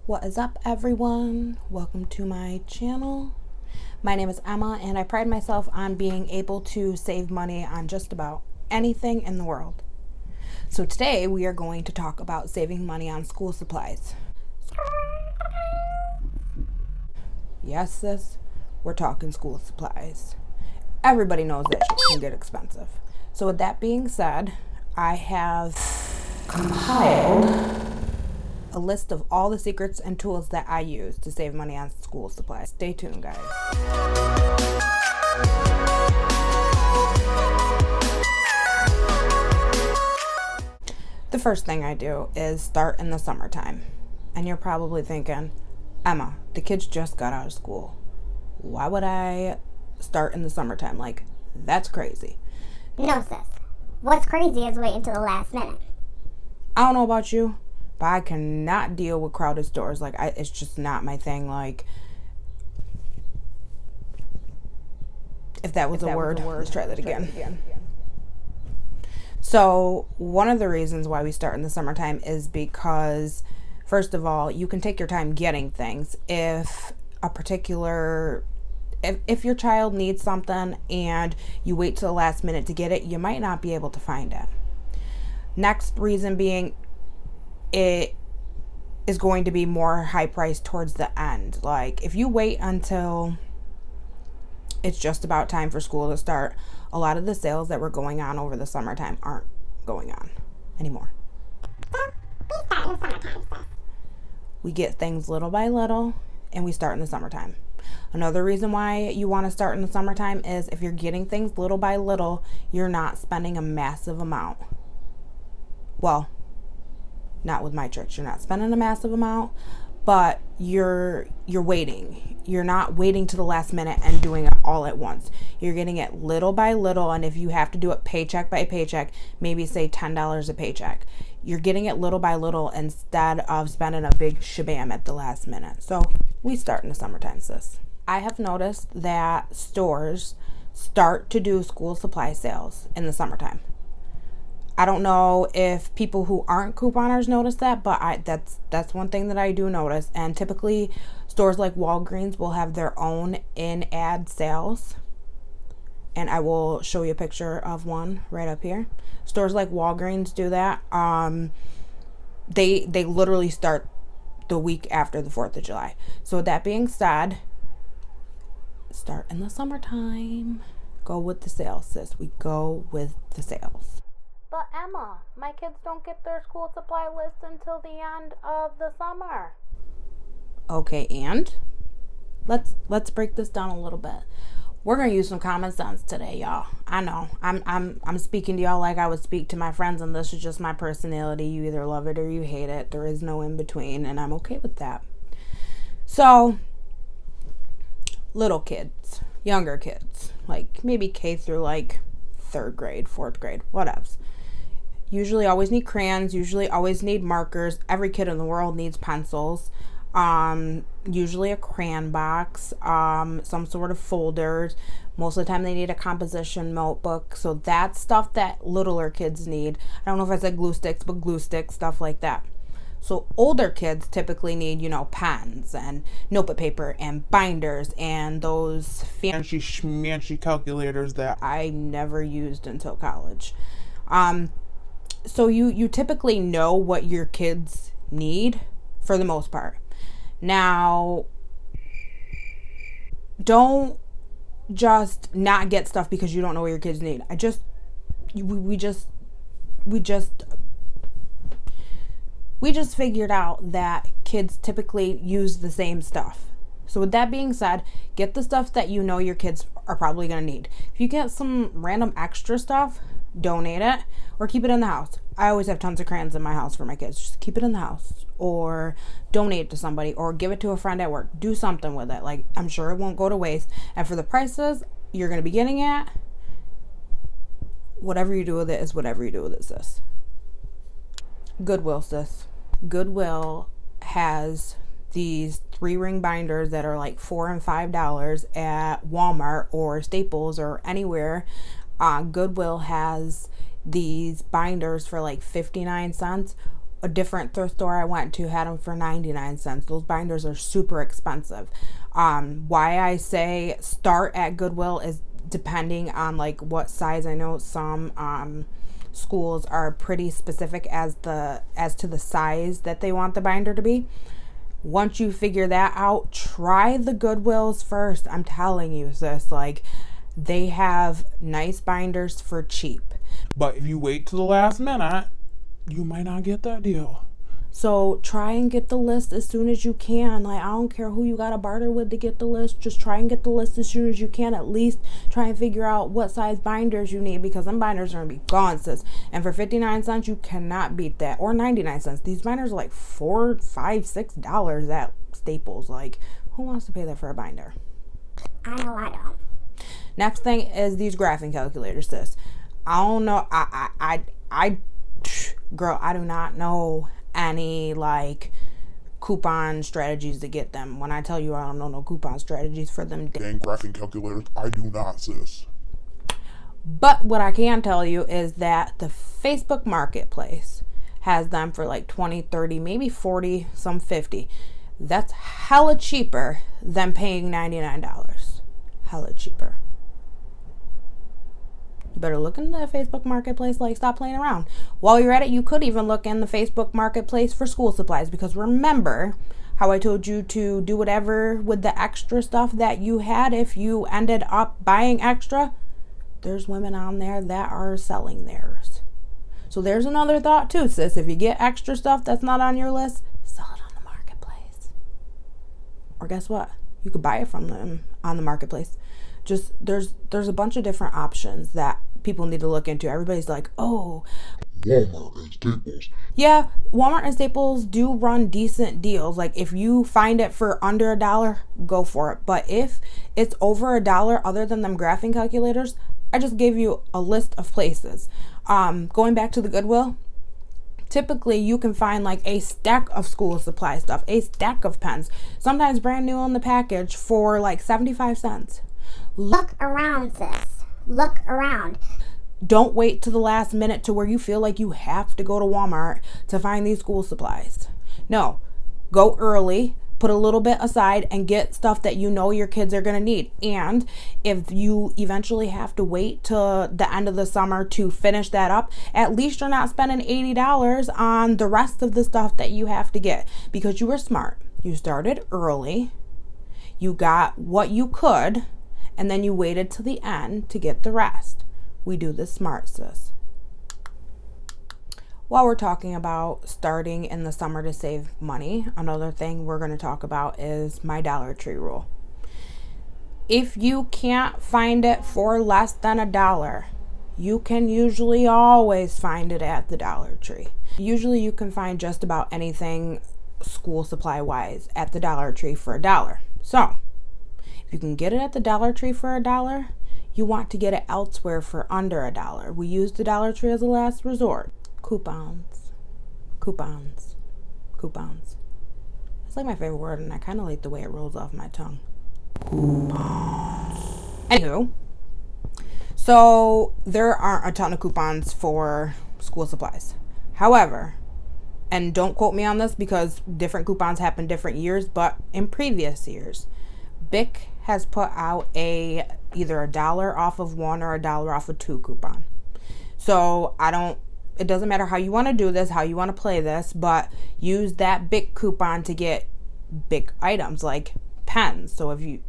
What is up, everyone? Welcome to my channel. My name is Emma, and I pride myself on being able to save money on just about anything in the world. So today we are going to talk about saving money on school supplies. Yes, sis, we're talking school supplies. Everybody knows that shit can get expensive. So with that being said, I have compiled a list of all the secrets and tools that I use to save money on school supplies. Stay tuned, guys. The first thing I do is start in the summertime. And you're probably thinking, Emma, the kids just got out of school. Why would I start in the summertime? Like, that's crazy. No, sis. What's crazy is waiting until the last minute. I don't know about you, but I cannot deal with crowded stores. Like, it's just not my thing. Like, if that was a word, let's try that again. So, one of the reasons why we start in the summertime is because, first of all, you can take your time getting things. If your child needs something and you wait till the last minute to get it, you might not be able to find it. Next reason being, it is going to be more high priced towards the end. Like, if you wait until it's just about time for school to start, a lot of the sales that were going on over the summertime aren't going on anymore. So, we start in the summertime, sis. We get things little by little, and we start in the summertime. Another reason why you want to start in the summertime is if you're getting things little by little, you're not spending a massive amount. Well, not with my church. You're not spending a massive amount, but you're waiting. You're not waiting to the last minute and doing it all at once. You're getting it little by little, and if you have to do it paycheck by paycheck, maybe say $10 a paycheck. You're getting it little by little instead of spending a big shabam at the last minute. So we start in the summertime, sis. I have noticed that stores start to do school supply sales in the summertime. I don't know if people who aren't couponers notice that, but that's one thing that I do notice. And typically stores like Walgreens will have their own in-ad sales. And I will show you a picture of one right up here. Stores like Walgreens do that. They literally start the week after the 4th of July. So with that being said, start in the summertime. Go with the sales, sis. We go with the sales. But Emma, my kids don't get their school supply list until the end of the summer. Okay, and let's break this down a little bit. We're gonna use some common sense today, y'all. I know I'm speaking to y'all like I would speak to my friends, and this is just my personality. You either love it or you hate it. There is no in between, and I'm okay with that. So, little kids, younger kids, like maybe K through like 3rd grade, 4th grade, whatevs. Usually always need crayons, usually always need markers. Every kid in the world needs pencils. Usually a crayon box, some sort of folders. Most of the time they need a composition notebook. So that's stuff that littler kids need. I don't know if I said glue sticks, but glue sticks, stuff like that. So older kids typically need, pens and notebook paper and binders and those fancy schmancy calculators that I never used until college. So you typically know what your kids need for the most part. Now, don't just not get stuff because you don't know what your kids need. We just figured out that kids typically use the same stuff. So with that being said, get the stuff that you know your kids are probably going to need. If you get some random extra stuff, donate it or keep it in the house. I always have tons of crayons in my house for my kids. Just keep it in the house or donate it to somebody or give it to a friend at work. Do something with it. Like, I'm sure it won't go to waste. And for the prices you're going to be getting at, whatever you do with it is whatever you do with it, sis. Goodwill, sis. Goodwill has these 3-ring binders that are like $4 and $5 at Walmart or Staples or anywhere. Goodwill has these binders for like 59 cents a different thrift store I went to had them for 99 cents. Those binders are super expensive. Why I say start at Goodwill is depending on like what size. I know some schools are pretty specific as to the size that they want the binder to be. Once you figure that out, try the Goodwills first. I'm telling you, sis, like they have nice binders for cheap. But if you wait to the last minute, you might not get that deal. So try and get the list as soon as you can. Like, I don't care who you got to barter with to get the list. Just try and get the list as soon as you can. At least try and figure out what size binders you need, because them binders are going to be gone, sis. And for 59 cents, you cannot beat that. Or 99 cents. These binders are like $4, $5, $6 at Staples. Like, who wants to pay that for a binder? I know I don't. Next thing is these graphing calculators, sis. I don't know. Girl, I do not know any like coupon strategies to get them. When I tell you I don't know no coupon strategies for them Dang graphing calculators, I do not, sis. but what I can tell you is that the Facebook Marketplace has them for like 20, 30, maybe 40, some 50. That's hella cheaper than paying $99. Hella cheaper. You better look in the Facebook Marketplace. Like, stop playing around. While you're at it, you could even look in the Facebook Marketplace for school supplies, because remember how I told you to do whatever with the extra stuff that you had if you ended up buying extra? There's women on there that are selling theirs. So there's another thought too, sis. If you get extra stuff that's not on your list, sell it on the Marketplace. Or guess what? You could buy it from them on the Marketplace. Just there's a bunch of different options that people need to look into. Everybody's like, oh, Walmart and Staples. yeah, Walmart and Staples do run decent deals. Like, if you find it for under $1, go for it. But if it's over $1, other than them graphing calculators, I just gave you a list of places. Going back to the Goodwill, typically you can find like a stack of school supply stuff, a stack of pens, sometimes brand new on the package for like 75 cents. Look around, sis. Look around. Don't wait to the last minute to where you feel like you have to go to Walmart to find these school supplies. No, go early, put a little bit aside, and get stuff that you know your kids are going to need. And if you eventually have to wait till the end of the summer to finish that up, at least you're not spending $80 on the rest of the stuff that you have to get, because you were smart. You started early, you got what you could, and then you waited till the end to get the rest. We do this smart, sis. While we're talking about starting in the summer to save money, another thing we're going to talk about is my Dollar Tree rule. If you can't find it for less than $1, you can usually always find it at the Dollar Tree. Usually you can find just about anything school supply wise at the Dollar Tree for $1. So if you can get it at the Dollar Tree for $1, you want to get it elsewhere for under $1. We use the Dollar Tree as a last resort. Coupons. Coupons. Coupons. It's like my favorite word, and I kind of like the way it rolls off my tongue. Coupons. Anywho, so there aren't a ton of coupons for school supplies. However, and don't quote me on this because different coupons happen different years, but in previous years, BIC has put out either $1 off of one or $1 off of two coupon. So it doesn't matter how you want to do this, how you want to play this, but use that BIC coupon to get BIC items like pens. So if you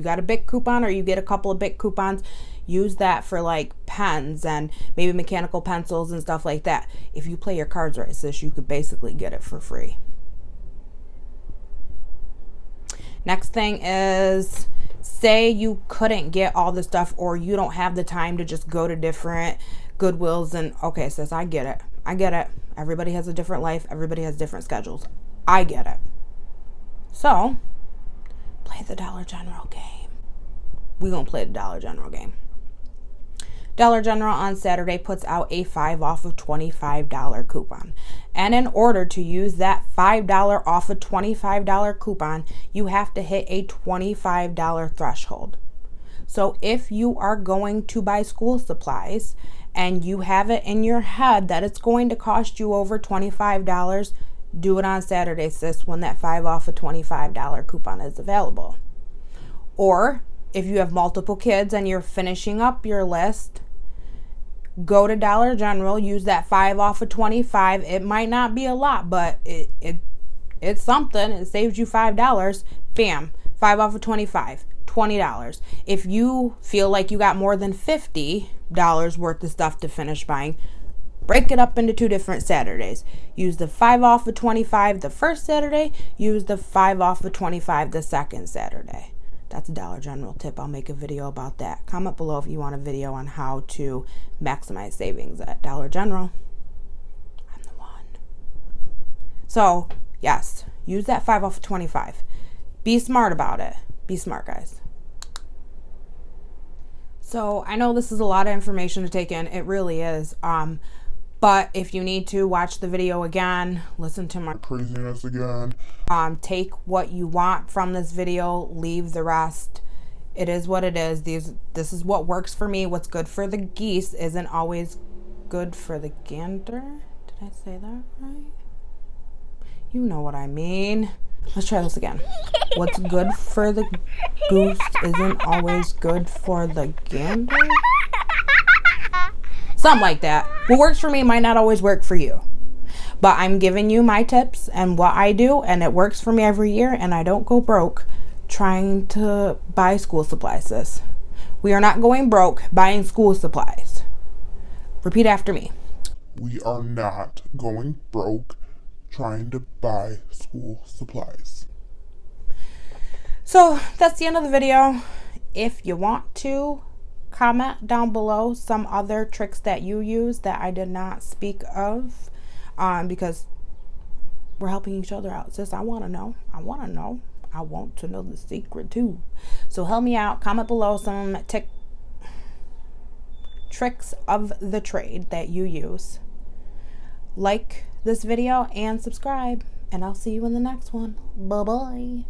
got a BIC coupon or you get a couple of BIC coupons, use that for like pens and maybe mechanical pencils and stuff like that. If you play your cards right, sis, you could basically get it for free. Next thing is, say you couldn't get all the stuff or you don't have the time to just go to different Goodwills and, okay, sis, I get it. Everybody has a different life. Everybody has different schedules. I get it. So, play the Dollar General game. We're going to play the Dollar General game. Dollar General on Saturday puts out a 5 off of $25 coupon. And in order to use that $5 off a $25 coupon, you have to hit a $25 threshold. So if you are going to buy school supplies and you have it in your head that it's going to cost you over $25, do it on Saturday, sis, when that 5 off a $25 coupon is available. Or if you have multiple kids and you're finishing up your list, go to Dollar General, use that 5 off of 25. It might not be a lot, but it's something. It saves you $5. Bam, 5 off of 25, $20. If you feel like you got more than $50 worth of stuff to finish buying, break it up into 2 different Saturdays. Use the 5 off of 25 the first Saturday, use the 5 off of 25 the second Saturday. That's a Dollar General tip. I'll make a video about that. Comment below if you want a video on how to maximize savings at Dollar General. I'm the one. So, yes, use that 5 off of 25. Be smart about it. Be smart, guys. So, I know this is a lot of information to take in. It really is. But if you need to, watch the video again, listen to my Craziness again. take what you want from this video, leave the rest. It is what it is. This is what works for me. What's good for the geese isn't always good for the gander. Did I say that right? You know what I mean. Let's try this again. What's good for the goose isn't always good for the gander. Something like that. What works for me might not always work for you. But I'm giving you my tips and what I do, and it works for me every year, and I don't go broke trying to buy school supplies, sis. We are not going broke buying school supplies. Repeat after me. We are not going broke trying to buy school supplies. So that's the end of the video. If you want to, comment down below some other tricks that you use that I did not speak of, because we're helping each other out, sis. I want to know. I want to know the secret too. So help me out. Comment below some tricks of the trade that you use. Like this video and subscribe, and I'll see you in the next one. Bye bye.